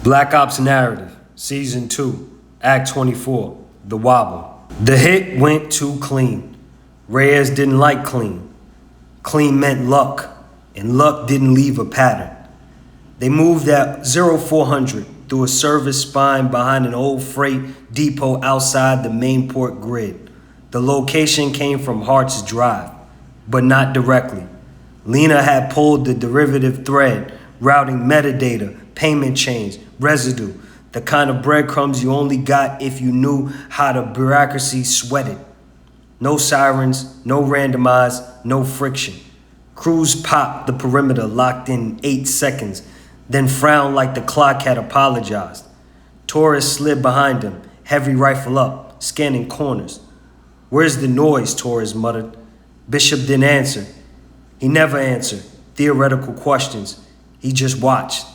Black Ops Narrative, Season 2, Act 24, The Wobble. The hit went too clean. Reyes didn't like clean. Clean meant luck, and luck didn't leave a pattern. They moved at 0400 through a service spine behind an old freight depot outside the main port grid. The location came from Hart's Drive, but not directly. Lena had pulled the derivative thread, routing metadata, payment chains, residue, the kind of breadcrumbs you only got if you knew how the bureaucracy sweated. No sirens, no randomized, no friction. Crews popped the perimeter, locked in 8 seconds, then frowned like the clock had apologized. Torres slid behind him, heavy rifle up, scanning corners. "Where's the noise?" Torres muttered. Bishop didn't answer. He never answered theoretical questions. He just watched.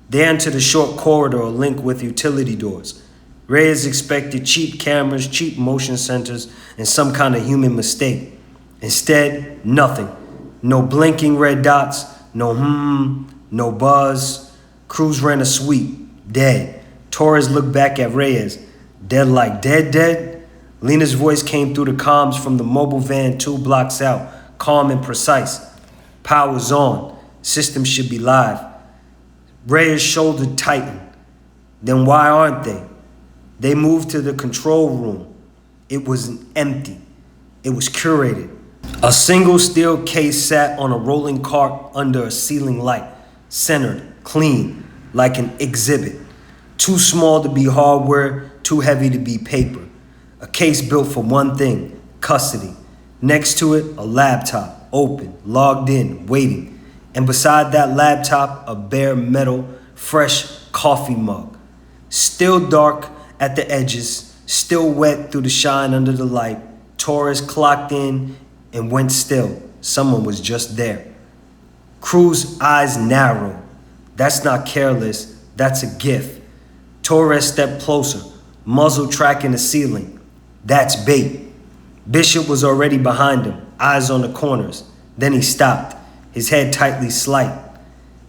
They entered a short corridor linked with utility doors. Reyes expected cheap cameras, cheap motion sensors, and some kind of human mistake. Instead, nothing. No blinking red dots, no no buzz. Crews ran a sweep. Dead. Torres looked back at Reyes. Dead like dead? Lena's voice came through the comms from the mobile van 2 blocks out, calm and precise. Power's on. System should be live. Reyes' shoulder tightened. Then why aren't they? They moved to the control room. It was empty. It was curated. A single steel case sat on a rolling cart under a ceiling light, centered, clean, like an exhibit. Too small to be hardware, too heavy to be paper. A case built for one thing, custody. Next to it, a laptop, open, logged in, waiting. And beside that laptop, a bare metal, fresh coffee mug. Still dark at the edges, still wet through the shine under the light. Torres clocked in and went still. Someone was just there. Crew's eyes narrowed. That's not careless, that's a gift. Torres stepped closer, muzzle tracking the ceiling. That's bait. Bishop was already behind him, eyes on the corners. Then he stopped, his head tightly slight.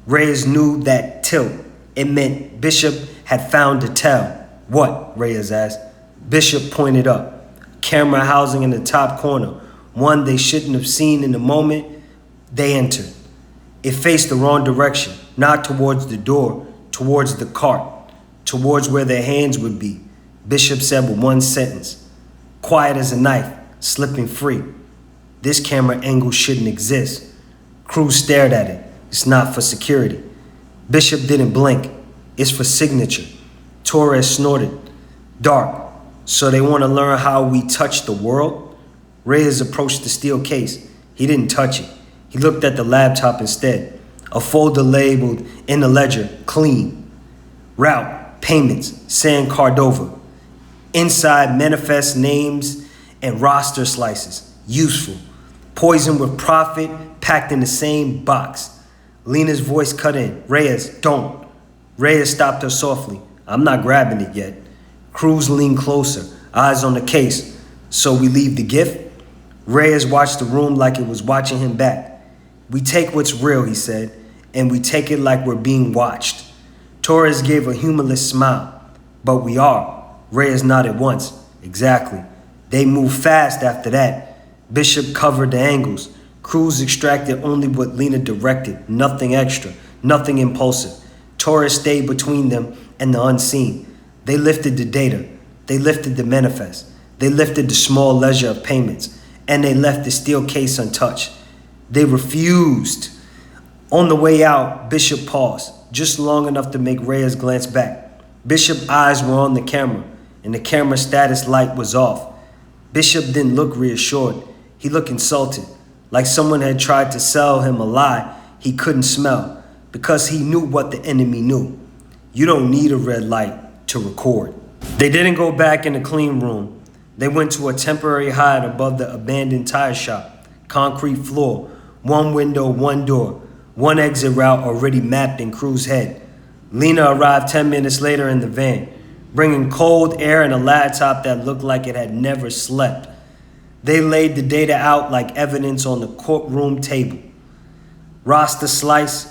Reyes knew that tilt. It meant Bishop had found a tell. What? Reyes asked. Bishop pointed up. Camera housing in the top corner, one they shouldn't have seen in the moment they entered. It faced the wrong direction, not towards the door, towards the cart, towards where their hands would be. Bishop said with one sentence, quiet as a knife, slipping free. This camera angle shouldn't exist. Crew stared at it. It's not for security. Bishop didn't blink. It's for signature. Torres snorted. Dark. So they want to learn how we touch the world? Reyes approached the steel case. He didn't touch it. He looked at the laptop instead. A folder labeled in the ledger, clean. Route, payments, San Cordova. Inside, manifest names and roster slices. Useful. Poison with profit packed in the same box. Lena's voice cut in. Reyes, don't. Reyes stopped her softly. I'm not grabbing it yet. Cruz leaned closer, eyes on the case. So we leave the gift? Reyes watched the room like it was watching him back. We take what's real, he said, and we take it like we're being watched. Torres gave a humorless smile. But we are. Reyes nodded once. Exactly. They moved fast after that. Bishop covered the angles. Cruz extracted only what Lena directed, nothing extra, nothing impulsive. Torres stayed between them and the unseen. They lifted the data. They lifted the manifest. They lifted the small ledger of payments. And they left the steel case untouched. They refused. On the way out, Bishop paused, just long enough to make Reyes glance back. Bishop's eyes were on the camera, and the camera status light was off. Bishop didn't look reassured. He looked insulted, like someone had tried to sell him a lie he couldn't smell, because he knew what the enemy knew. You don't need a red light to record. They didn't go back in the clean room. They went to a temporary hide above the abandoned tire shop. Concrete floor, one window, one door, one exit route already mapped in Cruz's head. Lena arrived 10 minutes later in the van, bringing cold air and a laptop that looked like it had never slept. They laid the data out like evidence on the courtroom table. Roster slice,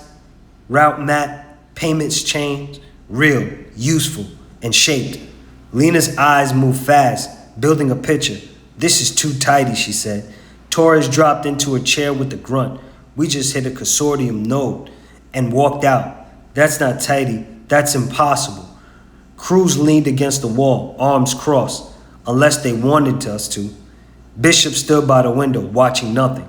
route map, payments chain, real, useful, and shaped. Lena's eyes moved fast, building a picture. This is too tidy, she said. Torres dropped into a chair with a grunt. We just hit a consortium node and walked out. That's not tidy. That's impossible. Cruz leaned against the wall, arms crossed, unless they wanted us to. Bishop stood by the window, watching nothing.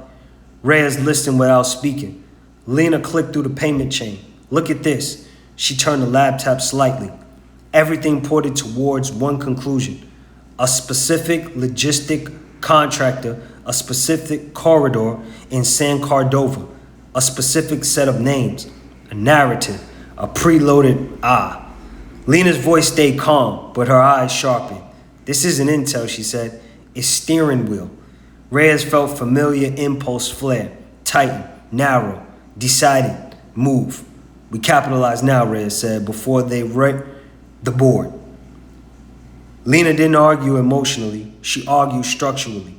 Reyes listened without speaking. Lena clicked through the payment chain. Look at this. She turned the laptop slightly. Everything pointed towards one conclusion. A specific logistic contractor, a specific corridor in San Cordova, a specific set of names, a narrative, a preloaded Lena's voice stayed calm, but her eyes sharpened. This isn't intel, she said. It's steering wheel. Reyes felt familiar impulse flare, tighten, narrow, deciding, move. We capitalize now, Reyes said, before they wreck the board. Lena didn't argue emotionally, she argued structurally.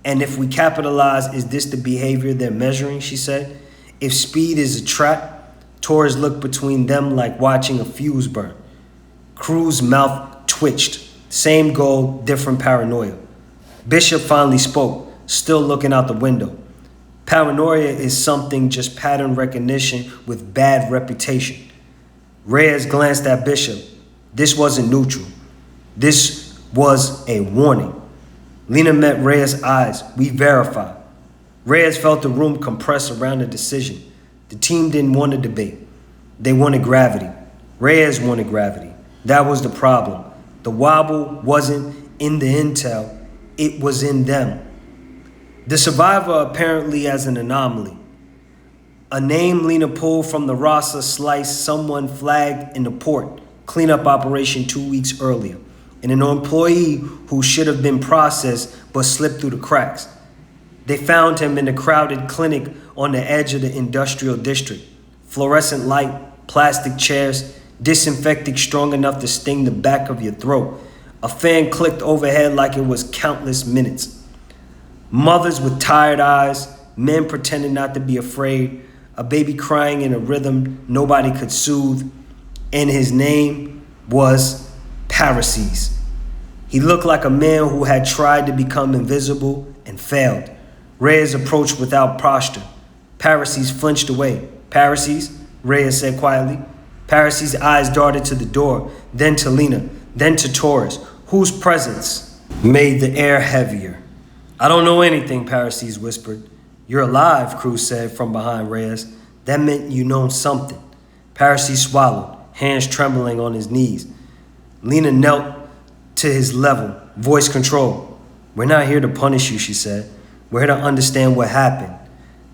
And if we capitalize, is this the behavior they're measuring, she said? If speed is a trap, Torres looked between them like watching a fuse burn. Cruz's mouth twitched. Same goal, different paranoia. Bishop finally spoke, still looking out the window. Paranoia is something just pattern recognition with bad reputation. Reyes glanced at Bishop. This wasn't neutral. This was a warning. Lena met Reyes' eyes. We verified. Reyes felt the room compress around the decision. The team didn't want to debate. They wanted gravity. Reyes wanted gravity. That was the problem. The wobble wasn't in the intel. It was in them. The survivor apparently as an anomaly. A name Lena pulled from the roster sliced someone flagged in the port cleanup operation 2 weeks earlier, and an employee who should have been processed but slipped through the cracks. They found him in a crowded clinic on the edge of the industrial district. Fluorescent light, plastic chairs, disinfectant strong enough to sting the back of your throat. A fan clicked overhead like it was countless minutes. Mothers with tired eyes, men pretending not to be afraid, a baby crying in a rhythm nobody could soothe, and his name was Paraces. He looked like a man who had tried to become invisible and failed. Reyes approached without posture. Paraces flinched away. Paraces, Reyes said quietly. Paraces' eyes darted to the door, then to Lena, then to Torres, whose presence made the air heavier. I don't know anything, Paraces whispered. You're alive, Cruz said from behind Reyes. That meant you know something. Paraces swallowed, hands trembling on his knees. Lena knelt to his level, voice control. We're not here to punish you, she said. We're here to understand what happened.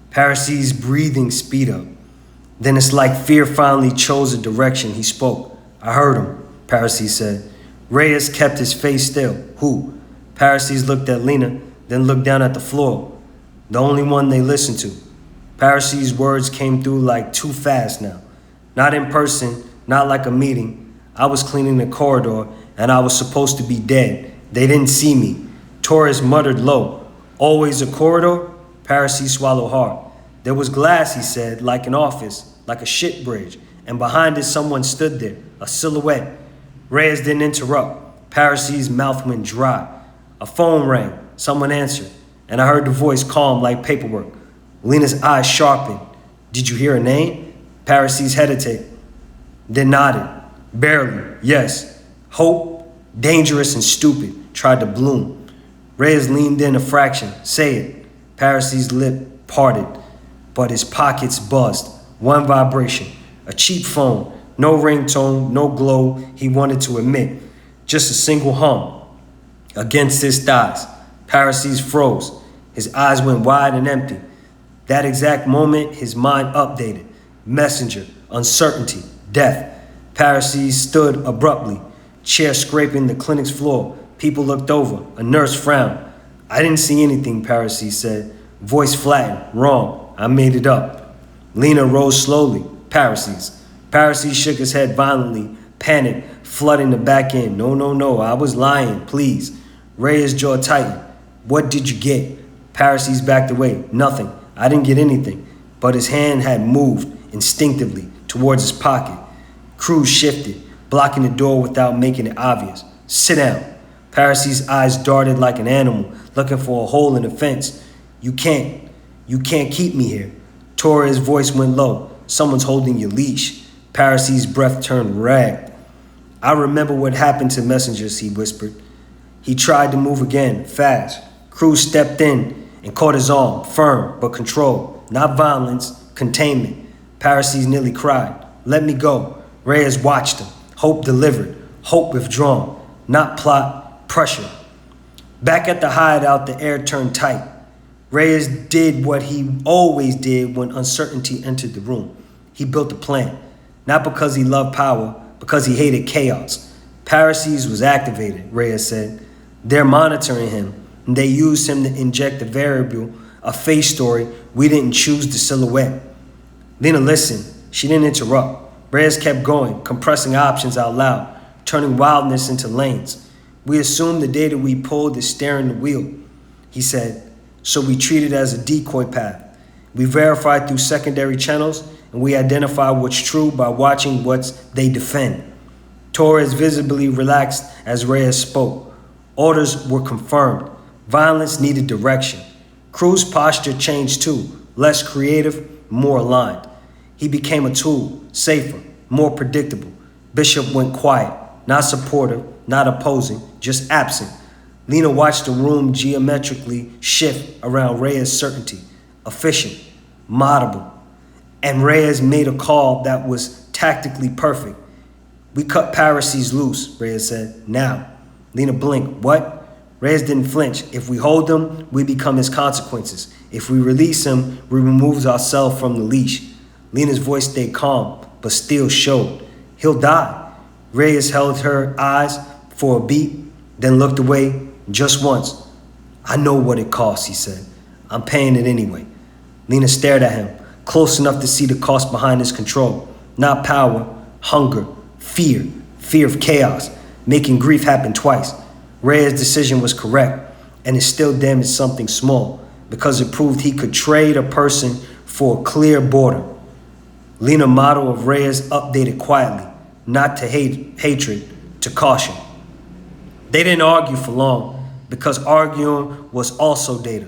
Paraces' breathing speed up. Then it's like fear finally chose a direction. He spoke. I heard him, Paraces said. Reyes kept his face still. Who? Paraces looked at Lena, then looked down at the floor. The only one they listened to. Paraces' words came through like too fast now. Not in person, not like a meeting. I was cleaning the corridor, and I was supposed to be dead. They didn't see me. Torres muttered low. Always a corridor? Paraces swallowed hard. There was glass, he said, like an office, like a shit bridge, and behind it someone stood there, a silhouette. Reyes didn't interrupt. Paraces' mouth went dry. A phone rang. Someone answered, and I heard the voice calm like paperwork. Lena's eyes sharpened. Did you hear a name? Paraces hesitated, then nodded. Barely, yes. Hope, dangerous and stupid, tried to bloom. Reyes leaned in a fraction. Say it. Paraces' lip parted, but his pockets buzzed. One vibration. A cheap phone. No ringtone, no glow he wanted to emit. Just a single hum. Against his thighs. Paraces froze. His eyes went wide and empty. That exact moment, his mind updated. Messenger, uncertainty, death. Paraces stood abruptly, chair scraping the clinic's floor. People looked over. A nurse frowned. I didn't see anything, Paraces said. Voice flattened. Wrong. I made it up. Lena rose slowly. Paraces. Paraces shook his head violently, panic flooding the back end. No, I was lying, please. Reyes' jaw tightened. What did you get? Paraces backed away. Nothing. I didn't get anything. But his hand had moved instinctively towards his pocket. Cruz shifted. blocking the door without making it obvious. Sit down. Parisi's eyes darted like an animal, looking for a hole in the fence. You can't keep me here. Torres' voice went low. Someone's holding your leash. Parisi's breath turned red. I remember what happened to messengers, he whispered. He tried to move again, fast. Cruz stepped in and caught his arm, firm but controlled. Not violence, containment. Parisi's nearly cried. Let me go. Reyes watched him. Hope delivered. Hope withdrawn. Not plot, pressure. Back at the hideout, the air turned tight. Reyes did what he always did when uncertainty entered the room. He built a plan. Not because he loved power, because he hated chaos. Parisi's was activated, Reyes said. They're monitoring him, and they used him to inject a variable, a face story we didn't choose to silhouette. Lena listened. She didn't interrupt. Reyes kept going, compressing options out loud, turning wildness into lanes. We assume the data we pulled is steering the wheel, he said, so we treat it as a decoy path. We verify through secondary channels, and we identify what's true by watching what they defend. Torres visibly relaxed as Reyes spoke. Orders were confirmed. Violence needed direction. Cruz's posture changed too, less creative, more aligned. He became a tool, safer, more predictable. Bishop went quiet, not supportive, not opposing, just absent. Lena watched the room geometrically shift around Reyes' certainty, efficient, moddable. And Reyes made a call that was tactically perfect. We cut Parisi's loose, Reyes said. Now. Lena blinked. What? Reyes didn't flinch. If we hold him, we become his consequences. If we release him, we remove ourselves from the leash. Lena's voice stayed calm, but still showed. He'll die. Reyes held her eyes for a beat, then looked away just once. I know what it costs, he said. I'm paying it anyway. Lena stared at him, close enough to see the cost behind his control. Not power, hunger, fear of chaos, making grief happen twice. Reyes' decision was correct, and it still damaged something small, because it proved he could trade a person for a clear border. Lena model of Reyes updated quietly, not to hatred, to caution. They didn't argue for long, because arguing was also data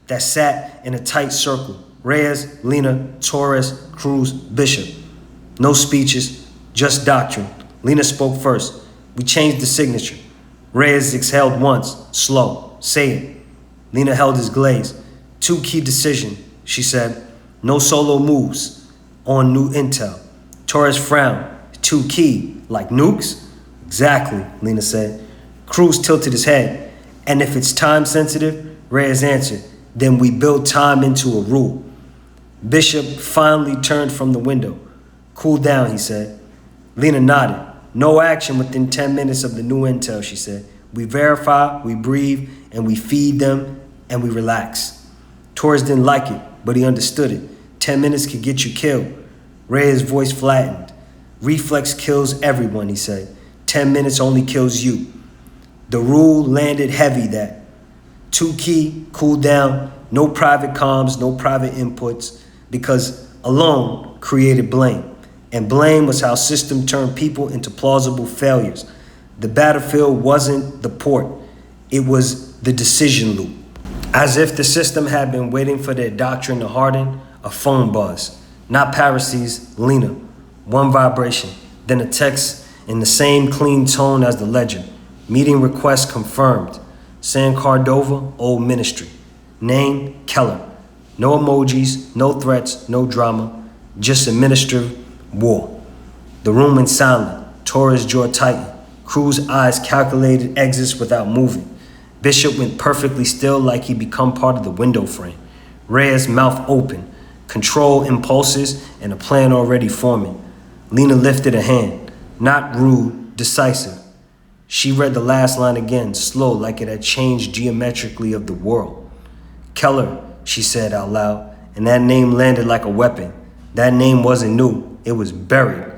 that sat in a tight circle. Reyes, Lena, Torres, Cruz, Bishop. No speeches, just doctrine. Lena spoke first. We changed the signature. Reyes exhaled once, slow. Say it. Lena held his glaze. 2 key decision, she said. No solo moves on new intel. Torres frowned. 2 key, like nukes? Exactly, Lena said. Cruz tilted his head. And if it's time sensitive, Reyes answered, then we build time into a rule. Bishop finally turned from the window. Cool down, he said. Lena nodded. No action within 10 minutes of the new intel, she said. We verify, we breathe, and we feed them, and we relax. Torres didn't like it, but he understood it. 10 minutes could get you killed. Reyes' voice flattened. Reflex kills everyone, he said. 10 minutes only kills you. The rule landed heavy that 2 key, cool down, no private comms, no private inputs, because alone created blame. And blame was how system turned people into plausible failures. The battlefield wasn't the port. It was the decision loop. As if the system had been waiting for their doctrine to harden, a phone buzz. Not Parisi's, Lena. One vibration, then a text in the same clean tone as the ledger. Meeting request confirmed. San Cordova, Old Ministry. Name, Keller. No emojis, no threats, no drama. Just administrative war. The room went silent. Torres' jaw tightened. Cruz's eyes calculated exits without moving. Bishop went perfectly still like he'd become part of the window frame. Reyes' mouth open. Control impulses and a plan already forming. Lena lifted a hand. Not rude, decisive. She read the last line again, slow like it had changed geometrically of the world. Keller, she said out loud, and that name landed like a weapon. That name wasn't new. It was buried.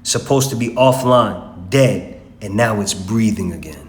Supposed to be offline, dead, and now it's breathing again.